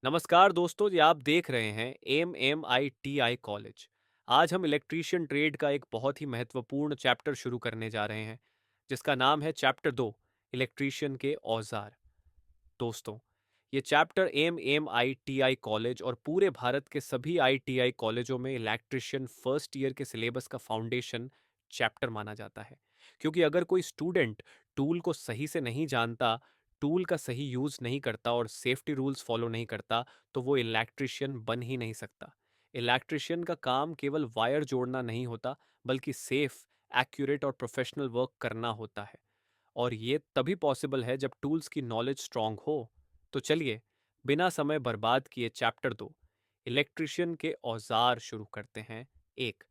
नमस्कार दोस्तों, ये आप देख रहे हैं MMITI कॉलेज। आज हम इलेक्ट्रीशियन ट्रेड का एक बहुत ही महत्वपूर्ण चैप्टर शुरू करने जा रहे हैं, जिसका नाम है चैप्टर 2, इलेक्ट्रीशियन के औजार। दोस्तों, ये चैप्टर MMITI कॉलेज और पूरे भारत के सभी ITI कॉलेजों में इलेक्ट्रीशियन फर्स्ट ईयर के सिलेबस का फाउंडेशन चैप्टर माना जाता है, क्योंकि अगर कोई स्टूडेंट टूल को सही से नहीं जानता, टूल का सही यूज़ नहीं करता और सेफ्टी रूल्स फॉलो नहीं करता, तो वो इलेक्ट्रीशियन बन ही नहीं सकता। इलेक्ट्रीशियन का काम केवल वायर जोड़ना नहीं होता, बल्कि सेफ, एक्यूरेट और प्रोफेशनल वर्क करना होता है। और ये तभी पॉसिबल है जब टूल्स की नॉलेज स्ट्रांग हो। तो चलिए, बिना समय बर्बाद किए चैप्टर 2, इलेक्ट्रिशियन के औजार शुरू करते हैं। एक,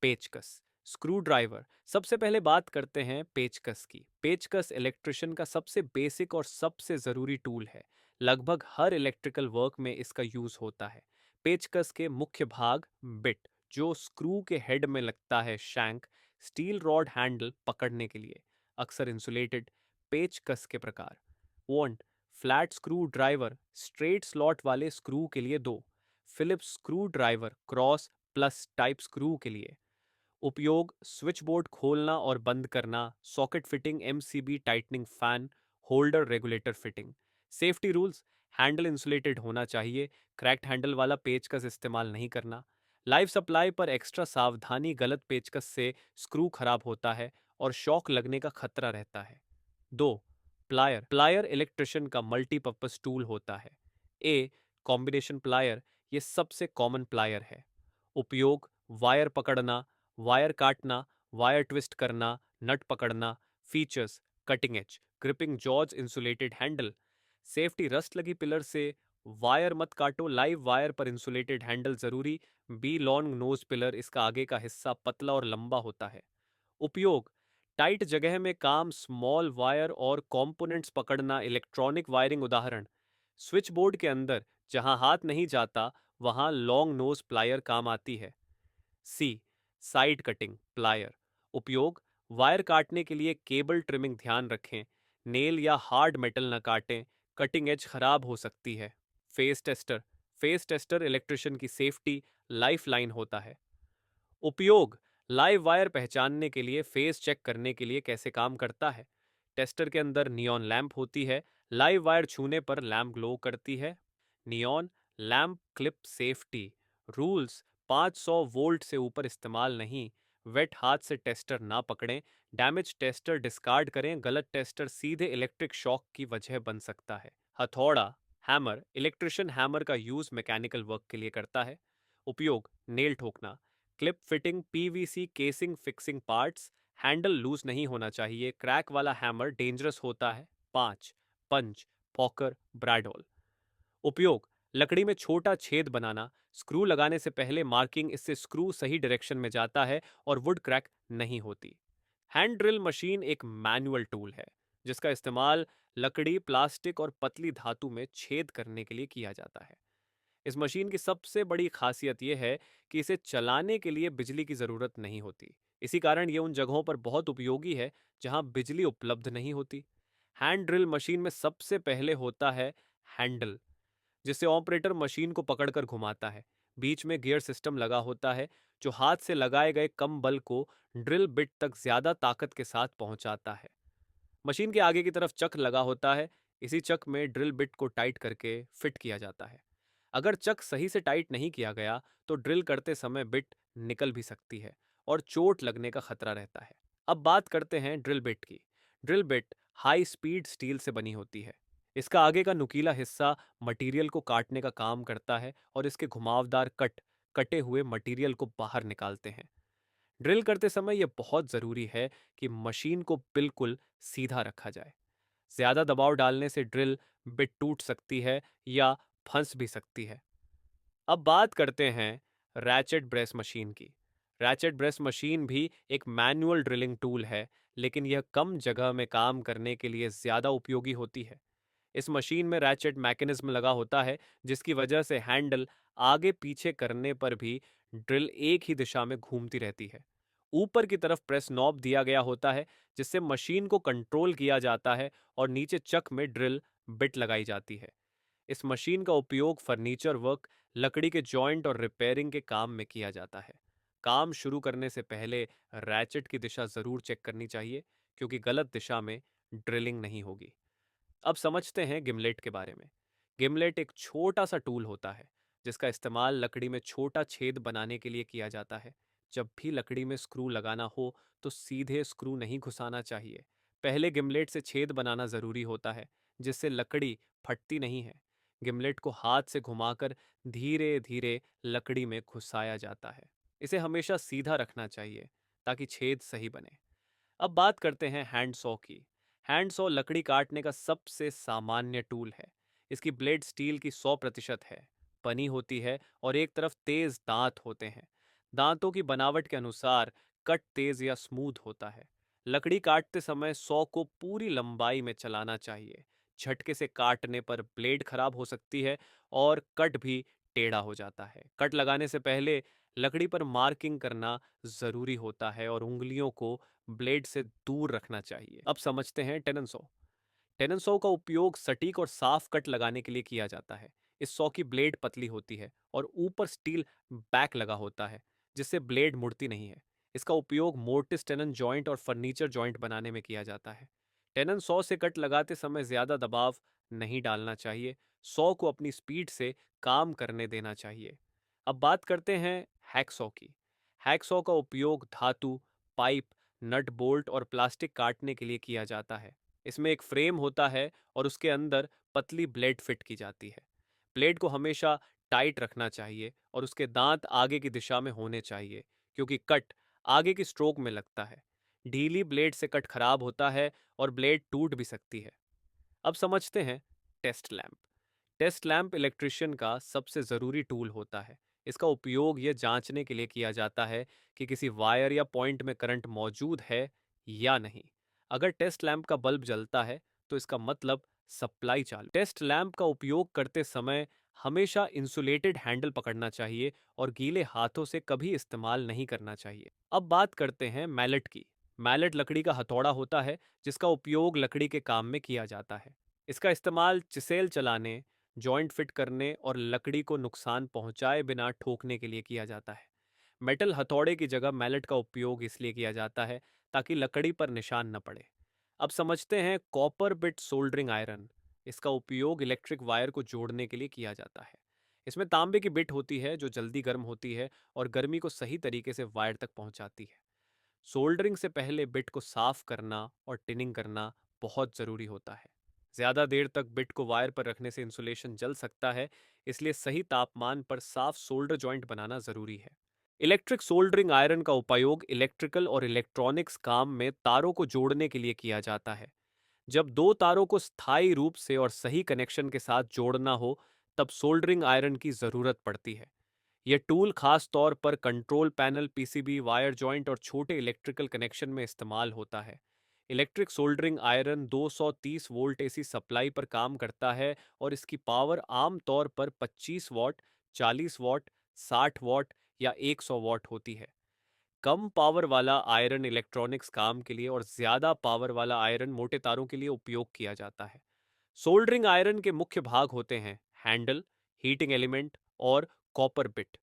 पेचकस, स्क्रू ड्राइवर। सबसे पहले बात करते हैं पेचकस की। पेचकस इलेक्ट्रिशियन का सबसे बेसिक और सबसे ज़रूरी टूल है। लगभग हर इलेक्ट्रिकल वर्क में इसका यूज़ होता है। पेचकस के मुख्य भाग: बिट, जो स्क्रू के हेड में लगता है; शैंक, स्टील रॉड हैंडल पकड़ने के लिए, अक्सर इंसुलेटेड; पेचकस के प्रकार: वॉन्ट, flat screwdriver, straight slot वाले स्क्रू के लिए 2; Phillips screwdriver, cross plus type screw के लिए। उपयोग: स्विच बोर्ड खोलना और बंद करना, socket fitting, MCB tightening fan, holder regulator fitting. Safety rules: handle insulated होना चाहिए, क्रैक्ड हैंडल वाला पेचकस इस्तेमाल नहीं करना। लाइफ सप्लाई पर एक्स्ट्रा सावधानी, गलत पेचकस से स्क्रू खराब होता है और शॉक लगने का खतरा रहता है। 2, प्लायर। प्लायर इलेक्ट्रिशियन का मल्टीपर्पज टूल होता है। ए, कॉम्बिनेशन प्लायर, ये सबसे कॉमन प्लायर है। उपयोग: वायर पकड़ना, वायर काटना, वायर ट्विस्ट करना, नट पकड़ना। Features: cutting edge, gripping George, insulated handle. Safety: rust लगी पिलर से वायर मत काटो, लाइव वायर पर इंसुलेटेड हैंडल जरूरी। बी लॉन्ग नोज पिलर, इसका आगे का हिस्सा पतला और लंबा होता है। उपयोग: टाइट जगह में काम, स्मॉल वायर और कंपोनेंट्स पकड़ना, इलेक्ट्रॉनिक वायरिंग। उदाहरण: स्विच बोर्ड के अंदर जहां हाथ नहीं जाता, वहां लॉन्ग नोज प्लायर काम आती है। सी, साइड कटिंग प्लायर। उपयोग: वायर काटने के लिए, केबल ट्रिमिंग। ध्यान रखें, नेल या हार्ड मेटल न काटें, कटिंग एज खराब हो सकती है। Face tester. Face tester electrician की सेफ्टी लाइफ लाइन होता है। उपयोग: लाइव वायर पहचानने के लिए, फेस चेक करने के लिए कैसे काम करता है। टेस्टर के अंदर नियॉन लैंप होती है, लाइव वायर छूने पर लैंप ग्लो करती है। Neon lamp clip safety rules: 500 volt से ऊपर इस्तेमाल नहीं, वेट हाथ से टेस्टर ना पकड़ें, डैमेज टेस्टर डिस्कार्ड करें, गलत टेस्टर सीधे इलेक्ट्रिक शॉक की वजह बन सकता है। हथौड़ा, हैमर। इलेक्ट्रिशियन हैमर का यूज मैकेनिकल वर्क के लिए करता है। उपयोग: नेल ठोकना, clip fitting, PVC casing, fixing parts. Handle loose नहीं होना चाहिए, क्रैक वाला हैमर डेंजरस होता है। 5, पंच, पॉकर, ब्रैडॉल। उपयोग: लकड़ी में छोटा छेद बनाना, स्क्रू लगाने से पहले मार्किंग, इससे स्क्रू सही डायरेक्शन में जाता है और वुड क्रैक नहीं होती। हैंड ड्रिल मशीन एक मैनुअल टूल है, जिसका इस्तेमाल लकड़ी, प्लास्टिक और पतली धातु में छेद करने के लिए किया जाता है। इस मशीन की सबसे बड़ी खासियत यह है कि इसे चलाने के लिए बिजली की ज़रूरत नहीं होती। इसी कारण ये उन जगहों पर बहुत उपयोगी है जहां बिजली उपलब्ध नहीं होती। हैंड ड्रिल मशीन में सबसे पहले होता है हैंडल, जिससे ऑपरेटर मशीन को पकड़कर घुमाता है। बीच में गियर सिस्टम लगा होता है, जो हाथ से लगाए गए कम बल को ड्रिल बिट तक ज्यादा ताकत के साथ पहुंचाता है। मशीन के आगे की तरफ चक लगा होता है, इसी चक में ड्रिल बिट को टाइट करके फिट किया जाता है। अगर चक सही से टाइट नहीं किया गया, तो ड्रिल करते समय बिट निकल भी सकती है और चोट लगने का खतरा रहता है। अब बात करते हैं ड्रिल बिट की। Drill bit high speed steel से बनी होती है। इसका आगे का नुकीला हिस्सा मटेरियल को काटने का काम करता है और इसके घुमावदार कट कटे हुए मटेरियल को बाहर निकालते हैं। ड्रिल करते समय यह बहुत ज़रूरी है कि मशीन को बिल्कुल सीधा रखा जाए। ज़्यादा दबाव डालने से ड्रिल बिट टूट सकती है या फंस भी सकती है। अब बात करते हैं रैचेट ब्रेस मशीन की। रैचेट ब्रेस मशीन भी एक मैनुअल ड्रिलिंग टूल है, लेकिन यह कम जगह में काम करने के लिए ज़्यादा उपयोगी होती है। इस मशीन में रैचेट मैकेनिज्म लगा होता है, जिसकी वजह से हैंडल आगे पीछे करने पर भी ड्रिल एक ही दिशा में घूमती रहती है। ऊपर की तरफ प्रेस नॉब दिया गया होता है, जिससे मशीन को कंट्रोल किया जाता है और नीचे चक में ड्रिल बिट लगाई जाती है। इस मशीन का उपयोग फर्नीचर वर्क, लकड़ी के जॉइंट और रिपेयरिंग के काम में किया जाता है। काम शुरू करने से पहले रैचेट की दिशा जरूर चेक करनी चाहिए, क्योंकि गलत दिशा में ड्रिलिंग नहीं होगी। अब समझते हैं गिमलेट के बारे में। गिमलेट एक छोटा सा टूल होता है जिसका इस्तेमाल लकड़ी में छोटा छेद बनाने के लिए किया जाता है। जब भी लकड़ी में स्क्रू लगाना हो तो सीधे स्क्रू नहीं घुसाना चाहिए। पहले गिमलेट से छेद बनाना जरूरी होता है, जिससे लकड़ी फटती नहीं है। गिमलेट को हाथ से घुमाकर धीरे धीरे लकड़ी में घुसाया जाता है। इसे हमेशा सीधा रखना चाहिए ताकि छेद सही बने। अब बात करते हैं हैंड सॉ की। हैंड सॉ लकड़ी काटने का सबसे सामान्य टूल है। इसकी ब्लेड स्टील की 100% है, बनी होती है और एक तरफ तेज दांत होते हैं। दांतों की बनावट के अनुसार कट तेज या स्मूथ होता है। लकड़ी काटते समय सॉ को पूरी लंबाई में चलाना चाहिए। झटके से काटने पर ब्लेड खराब हो सकती है और कट भी टेढ़ा हो जाता है। कट लगाने से पहले लकड़ी पर मार्किंग करना जरूरी होता है और उंगलियों को ब्लेड से दूर रखना चाहिए। अब समझते हैं टेनन सॉ। टेनन सॉ का उपयोग सटीक और साफ कट लगाने के लिए किया जाता है। इस सॉ की ब्लेड पतली होती है और ऊपर स्टील बैक लगा होता है, जिससे ब्लेड मुड़ती नहीं है। इसका उपयोग मोर्टिस टेनन जॉइंट और फर्नीचर जॉइंट बनाने में किया जाता है। टेनन सॉ से कट लगाते समय ज्यादा दबाव नहीं डालना चाहिए। सॉ को अपनी स्पीड से काम करने देना चाहिए। अब बात करते हैं हैकसॉ की। हैकसॉ का उपयोग धातु, पाइप, नट बोल्ट और प्लास्टिक काटने के लिए किया जाता है। इसमें एक फ्रेम होता है और उसके अंदर पतली ब्लेड फिट की जाती है। ब्लेड को हमेशा टाइट रखना चाहिए और उसके दांत आगे की दिशा में होने चाहिए, क्योंकि कट आगे की स्ट्रोक में लगता है। ढीली ब्लेड से कट खराब होता है और ब्लेड टूट भी सकती है। अब समझते हैं test lamp. Test lamp electrician का सबसे ज़रूरी टूल होता है। इसका उपयोग यह जांचने के लिए किया जाता है कि किसी वायर या पॉइंट में करंट मौजूद है या नहीं। अगर टेस्ट लैंप का बल्ब जलता है तो इसका मतलब सप्लाई चालू। टेस्ट लैंप का उपयोग करते समय हमेशा इंसुलेटेड हैंडल पकड़ना चाहिए और गीले हाथों से कभी इस्तेमाल नहीं करना चाहिए। अब बात करते हैं मैलेट की। मैलेट लकड़ी का हथौड़ा होता है जिसका उपयोग लकड़ी के काम में किया जाता है। इसका इस्तेमाल चिसेल चलाने, जॉइंट फिट करने और लकड़ी को नुकसान पहुंचाए बिना ठोकने के लिए किया जाता है। मेटल हथौड़े की जगह मैलेट का उपयोग इसलिए किया जाता है ताकि लकड़ी पर निशान न पड़े। अब समझते हैं कॉपर बिट सोल्डरिंग आयरन। इसका उपयोग इलेक्ट्रिक वायर को जोड़ने के लिए किया जाता है। इसमें तांबे की बिट होती है जो जल्दी गर्म होती है और गर्मी को सही तरीके से वायर तक पहुंचाती है। सोल्डरिंग से पहले बिट को साफ करना और टिनिंग करना बहुत ज़रूरी होता है। ज़्यादा देर तक बिट को वायर पर रखने से इंसुलेशन जल सकता है, इसलिए सही तापमान पर साफ सोल्डर जॉइंट बनाना ज़रूरी है। इलेक्ट्रिक सोल्डरिंग आयरन का उपयोग इलेक्ट्रिकल और इलेक्ट्रॉनिक्स काम में तारों को जोड़ने के लिए किया जाता है। जब दो तारों को स्थायी रूप से और सही कनेक्शन के साथ जोड़ना हो, तब सोल्डरिंग आयरन की ज़रूरत पड़ती है। यह टूल खास तौर पर control panel, PCB, wire joint और छोटे इलेक्ट्रिकल कनेक्शन में इस्तेमाल होता है। Electric soldering iron 230 volt AC supply पर काम करता है और इसकी पावर आमतौर पर 25 वॉट, 40 वॉट, 60 वॉट या 100 वॉट होती है। कम पावर वाला आयरन इलेक्ट्रॉनिक्स काम के लिए और ज़्यादा पावर वाला आयरन मोटे तारों के लिए उपयोग किया जाता है। सोल्डरिंग आयरन के मुख्य भाग होते हैं हैंडल, हीटिंग एलिमेंट और कॉपर बिट।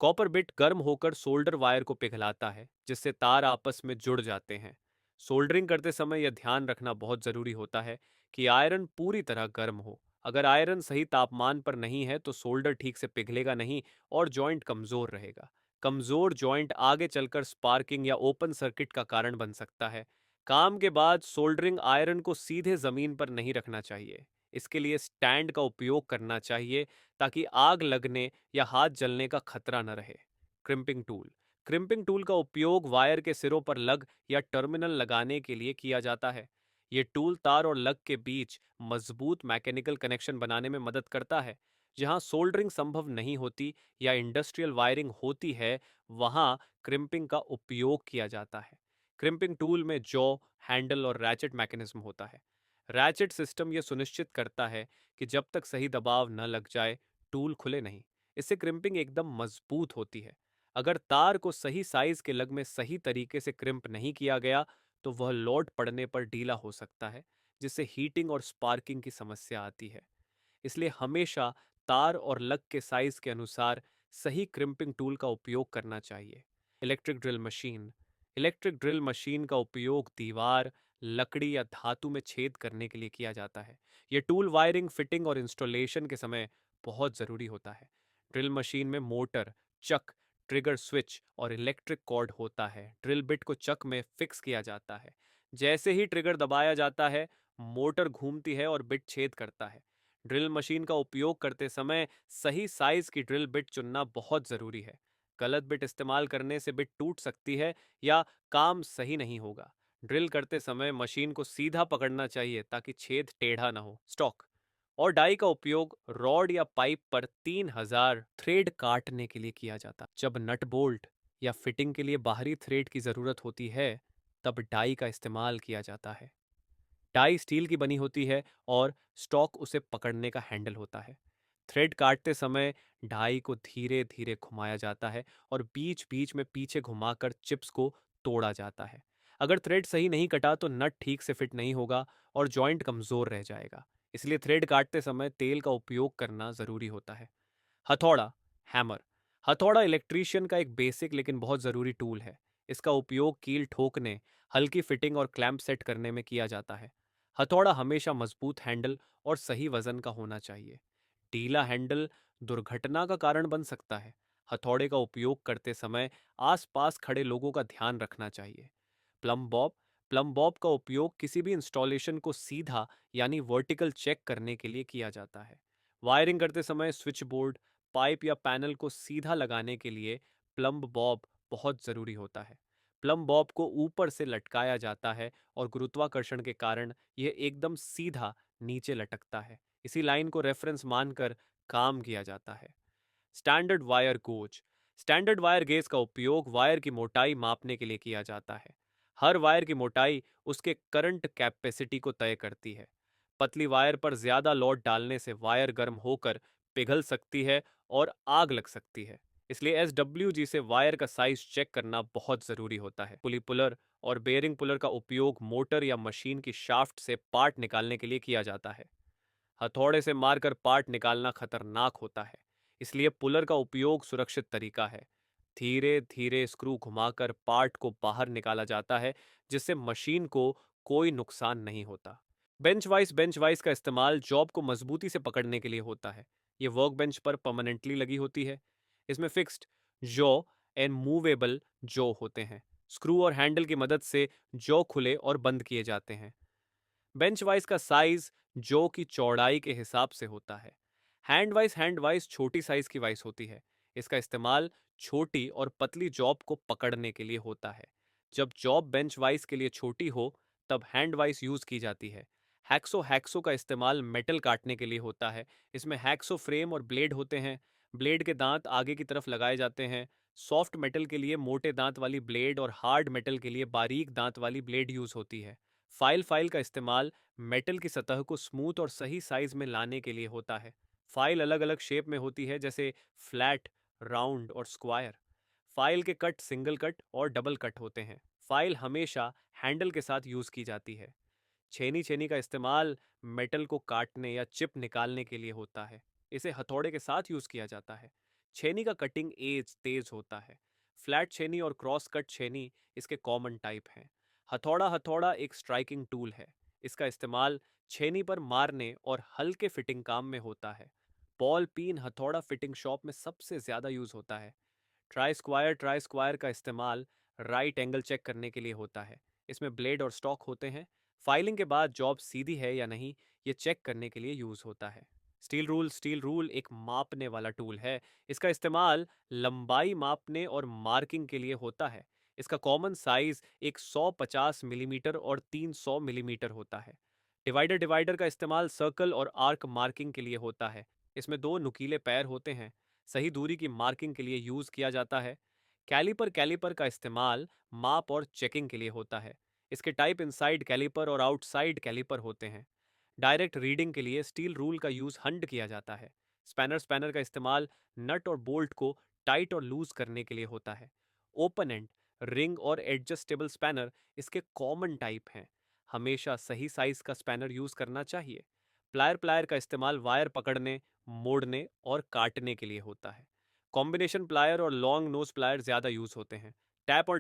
कॉपर बिट गर्म होकर सोल्डर वायर को पिघलाता है, जिससे तार आपस में जुड़ जाते हैं। सोल्डरिंग करते समय यह ध्यान रखना बहुत ज़रूरी होता है कि आयरन पूरी तरह गर्म हो। अगर आयरन सही तापमान पर नहीं है तो सोल्डर ठीक से पिघलेगा नहीं और जॉइंट कमज़ोर रहेगा। कमज़ोर जॉइंट आगे चलकर स्पार्किंग या ओपन सर्किट का कारण बन सकता है। काम के बाद सोल्डरिंग आयरन को सीधे ज़मीन पर नहीं रखना चाहिए। इसके लिए स्टैंड का उपयोग करना चाहिए ताकि आग लगने या हाथ जलने का खतरा न रहे। Crimping tool. क्रिम्पिंग टूल का उपयोग वायर के सिरों पर लग या टर्मिनल लगाने के लिए किया जाता है। ये टूल तार और लग के बीच मजबूत मैकेनिकल कनेक्शन बनाने में मदद करता है। जहां सोल्डरिंग संभव नहीं होती या इंडस्ट्रियल वायरिंग होती है, वहां क्रिम्पिंग का उपयोग किया जाता है। क्रिम्पिंग टूल में जॉ, हैंडल और रैचेट मैकेनिज्म होता है। रैचेट सिस्टम यह सुनिश्चित करता है कि जब तक सही दबाव न लग जाए, टूल खुले नहीं। इससे क्रिम्पिंग एकदम मजबूत होती है। अगर तार को सही साइज के लग में सही तरीके से क्रिम्प नहीं किया गया तो वह लोड पड़ने पर ढीला हो सकता है, जिससे हीटिंग और स्पार्किंग की समस्या आती है। इसलिए हमेशा तार और लग के साइज के अनुसार सही क्रिम्पिंग टूल का उपयोग करना चाहिए। Electric drill machine. Electric drill machine का उपयोग दीवार, लकड़ी या धातु में छेद करने के लिए किया जाता है। यह टूल वायरिंग, फिटिंग और इंस्टॉलेशन के समय बहुत ज़रूरी होता है। ड्रिल मशीन में मोटर, चक, ट्रिगर स्विच और इलेक्ट्रिक कॉर्ड होता है। ड्रिल बिट को चक में फिक्स किया जाता है। जैसे ही ट्रिगर दबाया जाता है, मोटर घूमती है और बिट छेद करता है। ड्रिल मशीन का उपयोग करते समय सही साइज की ड्रिल बिट चुनना बहुत ज़रूरी है। गलत बिट इस्तेमाल करने से बिट टूट सकती है या काम सही नहीं होगा। ड्रिल करते समय मशीन को सीधा पकड़ना चाहिए ताकि छेद टेढ़ा ना हो। स्टॉक और डाई का उपयोग रॉड या पाइप पर 3000 थ्रेड काटने के लिए किया जाता है। जब नट बोल्ट या फिटिंग के लिए बाहरी थ्रेड की ज़रूरत होती है, तब डाई का इस्तेमाल किया जाता है। डाई स्टील की बनी होती है और स्टॉक उसे पकड़ने का हैंडल होता है। थ्रेड काटते समय डाई को धीरे धीरे घुमाया जाता है और बीच बीच में पीछे घुमाकर चिप्स को तोड़ा जाता है। अगर थ्रेड सही नहीं कटा तो नट ठीक से फिट नहीं होगा और जॉइंट कमज़ोर रह जाएगा। इसलिए थ्रेड काटते समय तेल का उपयोग करना ज़रूरी होता है। हथौड़ा, हैमर। हथौड़ा इलेक्ट्रीशियन का एक बेसिक लेकिन बहुत ज़रूरी टूल है। इसका उपयोग कील ठोकने, हल्की फिटिंग और क्लैंप सेट करने में किया जाता है। हथौड़ा हमेशा मजबूत हैंडल और सही वजन का होना चाहिए। ढीला हैंडल दुर्घटना का कारण बन सकता है। हथौड़े का उपयोग करते समय आसपास खड़े लोगों का ध्यान रखना चाहिए। Plum Bob. प्लम बॉब का उपयोग किसी भी इंस्टॉलेशन को सीधा यानी वर्टिकल चेक करने के लिए किया जाता है। वायरिंग करते समय स्विच बोर्ड, पाइप या पैनल को सीधा लगाने के लिए प्लम्ब बॉब बहुत ज़रूरी होता है। प्लम बॉब को ऊपर से लटकाया जाता है और गुरुत्वाकर्षण के कारण यह एकदम सीधा नीचे लटकता है। इसी लाइन को रेफरेंस मानकर काम किया जाता है। Standard wire goes. Standard wire gauge का उपयोग वायर की मोटाई मापने के लिए किया जाता है। हर वायर की मोटाई उसके करंट कैपेसिटी को तय करती है। पतली वायर पर ज्यादा लोड डालने से वायर गर्म होकर पिघल सकती है और आग लग सकती है। इसलिए SWG से वायर का साइज चेक करना बहुत जरूरी होता है। पुली पुलर और बेयरिंग पुलर का उपयोग मोटर या मशीन की शाफ्ट से पार्ट निकालने के लिए किया जाता है। हथौड़े से मारकर पार्ट निकालना खतरनाक होता है, इसलिए पुलर का उपयोग सुरक्षित तरीका है। धीरे धीरे स्क्रू घुमाकर पार्ट को बाहर निकाला जाता है, जिससे मशीन को कोई नुकसान नहीं होता। बेंच वाइस का इस्तेमाल जॉब को मजबूती से पकड़ने के लिए होता है। ये वर्क बेंच पर परमानेंटली लगी होती है। इसमें fixed jaw and movable jaw होते हैं। स्क्रू और हैंडल की मदद से जॉ खुले और बंद किए जाते हैं। बेंच वाइज का साइज जो की चौड़ाई के हिसाब से होता है। हैंड वाइज छोटी साइज की वाइस होती है। इसका इस्तेमाल छोटी और पतली जॉब को पकड़ने के लिए होता है। जब जॉब बेंच वाइज के लिए छोटी हो, तब हैंड वाइज यूज की जाती है। हैक्सो हैक्सो का इस्तेमाल मेटल काटने के लिए होता है। इसमें हैक्सो फ्रेम और ब्लेड होते हैं। ब्लेड के दांत आगे की तरफ लगाए जाते हैं। सॉफ्ट मेटल के लिए मोटे दांत वाली ब्लेड और हार्ड मेटल के लिए बारीक दांत वाली ब्लेड यूज होती है। फाइल का इस्तेमाल मेटल की सतह को स्मूथ और सही साइज में लाने के लिए होता है। फाइल अलग अलग शेप में होती है, जैसे फ्लैट, राउंड और स्क्वायर। फाइल के कट सिंगल कट और डबल कट होते हैं। फाइल हमेशा हैंडल के साथ यूज की जाती है। छेनी छेनी का इस्तेमाल मेटल को काटने या चिप निकालने के लिए होता है। इसे हथौड़े के साथ यूज किया जाता है। छेनी का कटिंग एज तेज होता है। फ्लैट छेनी और क्रॉस कट छेनी इसके कॉमन टाइप हैं। हथौड़ा हथौड़ा एक स्ट्राइकिंग टूल है। इसका इस्तेमाल छेनी पर मारने और हल्के फिटिंग काम में होता है। बॉल पीन हथौड़ा फिटिंग शॉप में सबसे ज्यादा यूज होता है। ट्राई स्क्वायर का इस्तेमाल राइट एंगल चेक करने के लिए होता है। इसमें ब्लेड और स्टॉक होते हैं। फाइलिंग के बाद जॉब सीधी है या नहीं, ये चेक करने के लिए यूज होता है। स्टील रूल एक मापने वाला टूल है। इसका इस्तेमाल लंबाई मापने और मार्किंग के लिए होता है। इसका कॉमन साइज एक 150 मिलीमीटर और 300 मिलीमीटर होता है। डिवाइडर डिवाइडर का इस्तेमाल सर्कल और आर्क मार्किंग के लिए होता है। इसमें दो नुकीले पैर होते हैं। सही दूरी की मार्किंग के लिए यूज किया जाता है। कैलिपर का इस्तेमाल माप और चेकिंग के लिए होता है। इसके टाइप इनसाइड कैलिपर और आउटसाइड कैलिपर होते हैं। डायरेक्ट रीडिंग के लिए स्टील रूल का यूज हंड किया जाता है। स्पैनर का इस्तेमाल नट और बोल्ट को टाइट और लूज करने के लिए होता है। ओपन एंड, रिंग और एडजस्टेबल स्पैनर इसके कॉमन टाइप हैं। हमेशा सही साइज का स्पैनर यूज करना चाहिए। प्लायर का इस्तेमाल वायर पकड़ने, मोड़ने और काटने के लिए होता है। कॉम्बिनेशन प्लायर और लॉन्ग नोज प्लायर ज़्यादा यूज़ होते हैं। टैप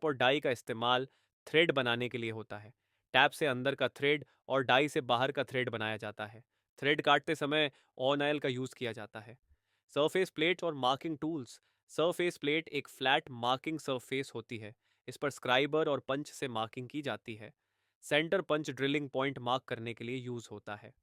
और डाई का इस्तेमाल थ्रेड बनाने के लिए होता है। टैप से अंदर का थ्रेड और डाई से बाहर का थ्रेड बनाया जाता है। थ्रेड काटते समय ऑन ऑयल का यूज़ किया जाता है। सरफेस प्लेट और मार्किंग टूल्स। सरफेस प्लेट एक फ्लैट मार्किंग सरफेस होती है। इस पर स्क्राइबर और पंच से मार्किंग की जाती है। Centre punch drilling point mark करने के लिए यूज़ होता है।